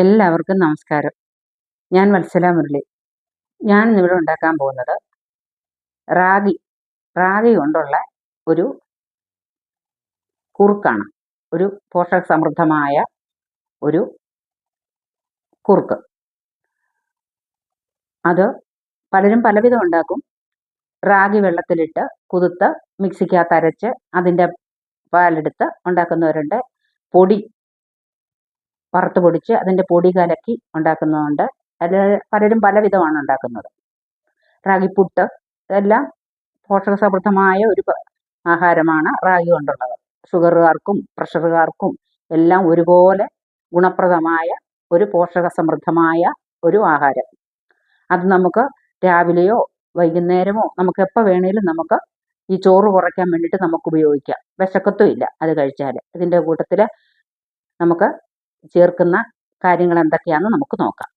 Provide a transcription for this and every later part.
എല്ലാവർക്കും നമസ്കാരം. ഞാൻ വത്സല മുരളി. ഞാൻ ഇന്നിവിടെ ഉണ്ടാക്കാൻ പോകുന്നത് റാഗി കൊണ്ടുള്ള ഒരു കുറുക്കാണ്. ഒരു പോഷക സമൃദ്ധമായ ഒരു കുറുക്ക്. അത് പലരും പലവിധം ഉണ്ടാക്കും. റാഗി വെള്ളത്തിലിട്ട് കുതിർത്ത് മിക്സിക്കകത്ത് അരച്ച് അതിൻ്റെ പാലെടുത്ത് ഉണ്ടാക്കുന്നവരുണ്ട്. പൊടി വറുത്ത് പൊടിച്ച് അതിൻ്റെ പൊടി കലക്കി ഉണ്ടാക്കുന്നതുണ്ട്. അത് പലരും പലവിധമാണ് ഉണ്ടാക്കുന്നത്. റാഗിപ്പുട്ട് ഇതെല്ലാം പോഷക സമൃദ്ധമായ ഒരു ആഹാരമാണ് റാഗി കൊണ്ടുള്ളത്. ഷുഗറുകാർക്കും പ്രഷറുകാർക്കും എല്ലാം ഒരുപോലെ ഗുണപ്രദമായ ഒരു പോഷക സമൃദ്ധമായ ഒരു ആഹാരം. അത് നമുക്ക് രാവിലെയോ വൈകുന്നേരമോ നമുക്ക് എപ്പോൾ വേണേലും നമുക്ക് ഈ ചോറ് കുറയ്ക്കാൻ വേണ്ടിയിട്ട് നമുക്ക് ഉപയോഗിക്കാം. വിശക്കത്തും ഇല്ല അത് കഴിച്ചാൽ. ഇതിൻ്റെ കൂട്ടത്തിൽ നമുക്ക് ചേർക്കുന്ന കാര്യങ്ങൾ എന്തൊക്കെയാണെന്ന് നമുക്ക് നോക്കാം.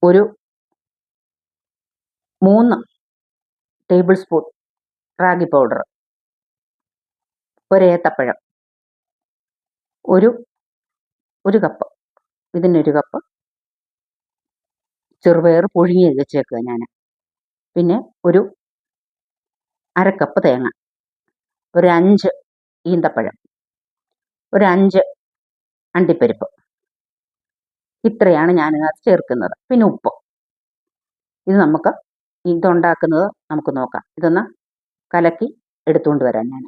ഒരു 3 ടേബിൾ സ്പൂൺ റാഗി പൗഡർ, ഒരേത്തപ്പഴം, ഒരു കപ്പ്, ഇതിനൊരു കപ്പ് ചെറുപയർ പുഴുങ്ങി വെച്ചേക്കുക ഞാൻ. പിന്നെ ഒരു അരക്കപ്പ് തേങ്ങ, ഒരു 5 ഈന്തപ്പഴം, ഒരു 5 അണ്ടിപ്പരിപ്പ്. ഇത്രയാണ് ഞാനിതിനകത്ത് ചേർക്കുന്നത്. പിന്നെ ഉപ്പ്. ഇത് നമുക്ക് ഇതുണ്ടാക്കുന്നത് നമുക്ക് നോക്കാം. ഇതൊന്ന് കലക്കി എടുത്തുകൊണ്ട് വരാം ഞാൻ.